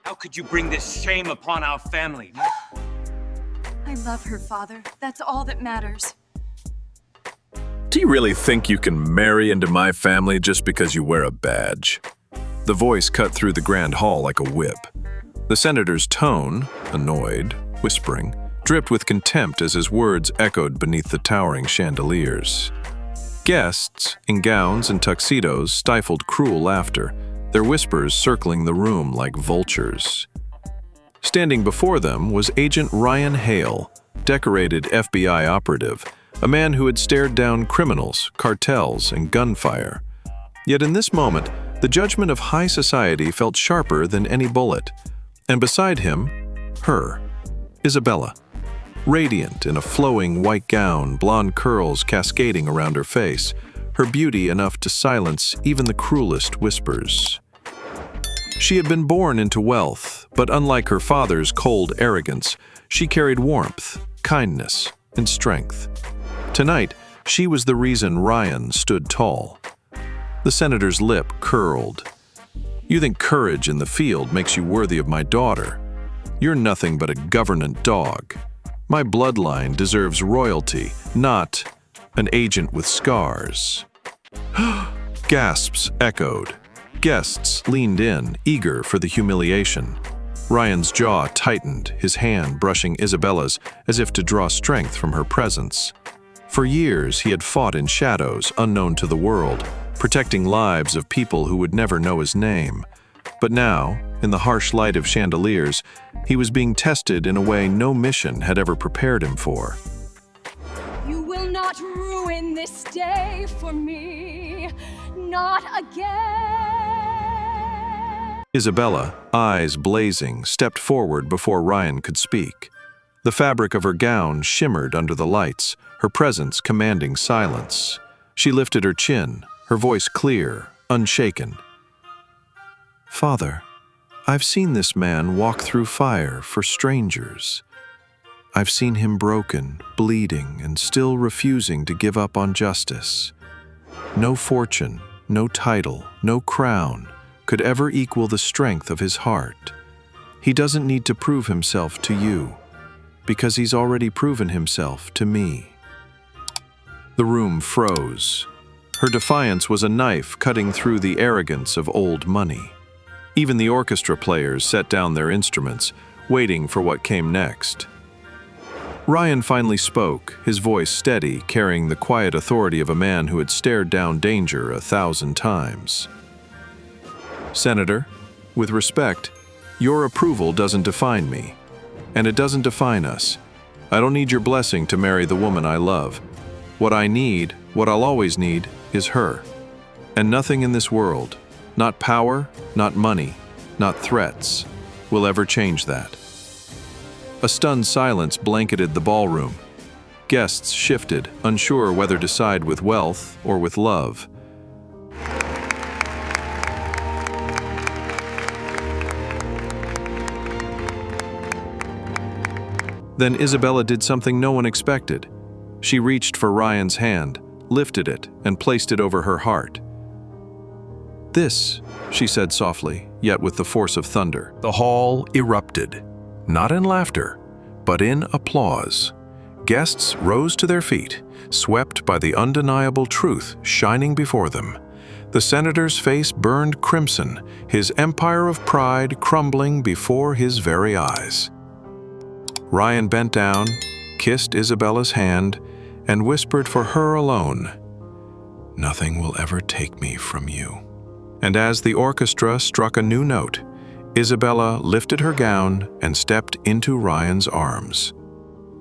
How could you bring this shame upon our family? I love her, Father. That's all that matters. Do you really think you can marry into my family just because you wear a badge? The voice cut through the grand hall like a whip. The senator's tone, annoyed, whispering, dripped with contempt as his words echoed beneath the towering chandeliers. Guests, in gowns and tuxedos, stifled cruel laughter, their whispers circling the room like vultures. Standing before them was Agent Ryan Hale, decorated FBI operative, a man who had stared down criminals, cartels, and gunfire. Yet in this moment, the judgment of high society felt sharper than any bullet. And beside him, her, Isabella. Radiant in a flowing white gown, blonde curls cascading around her face, her beauty enough to silence even the cruelest whispers. She had been born into wealth, but unlike her father's cold arrogance, she carried warmth, kindness, and strength. Tonight, she was the reason Ryan stood tall. The senator's lip curled. You think courage in the field makes you worthy of my daughter? You're nothing but a government dog. My bloodline deserves royalty, not an agent with scars. Gasps echoed. Guests leaned in, eager for the humiliation. Ryan's jaw tightened, his hand brushing Isabella's as if to draw strength from her presence. For years, he had fought in shadows unknown to the world, protecting lives of people who would never know his name. But now, in the harsh light of chandeliers, he was being tested in a way no mission had ever prepared him for. You will not ruin this day for me. Not again. Isabella, eyes blazing, stepped forward before Ryan could speak. The fabric of her gown shimmered under the lights, her presence commanding silence. She lifted her chin, her voice clear, unshaken. Father, I've seen this man walk through fire for strangers. I've seen him broken, bleeding, and still refusing to give up on justice. No fortune, no title, no crown could ever equal the strength of his heart. He doesn't need to prove himself to you, because he's already proven himself to me. The room froze. Her defiance was a knife cutting through the arrogance of old money. Even the orchestra players set down their instruments, waiting for what came next. Ryan finally spoke, his voice steady, carrying the quiet authority of a man who had stared down danger 1,000 times. Senator, with respect, your approval doesn't define me, and it doesn't define us. I don't need your blessing to marry the woman I love. What I need, what I'll always need, is her. And nothing in this world, not power, not money, not threats, will ever change that. A stunned silence blanketed the ballroom. Guests shifted, unsure whether to side with wealth or with love. Then Isabella did something no one expected. She reached for Ryan's hand, lifted it, and placed it over her heart. "This," she said softly, yet with the force of thunder. The hall erupted, not in laughter, but in applause. Guests rose to their feet, swept by the undeniable truth shining before them. The senator's face burned crimson, his empire of pride crumbling before his very eyes. Ryan bent down, kissed Isabella's hand, and whispered for her alone, "Nothing will ever take me from you." And as the orchestra struck a new note, Isabella lifted her gown and stepped into Ryan's arms.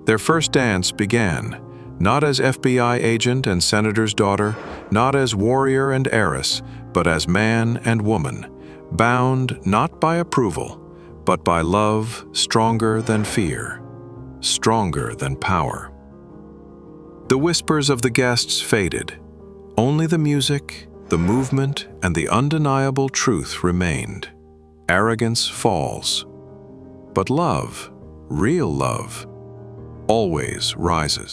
Their first dance began, not as FBI agent and senator's daughter, not as warrior and heiress, but as man and woman, bound not by approval, but by love stronger than fear, stronger than power. The whispers of the guests faded. Only the music, the movement, and the undeniable truth remained. Arrogance falls, but love, real love, always rises.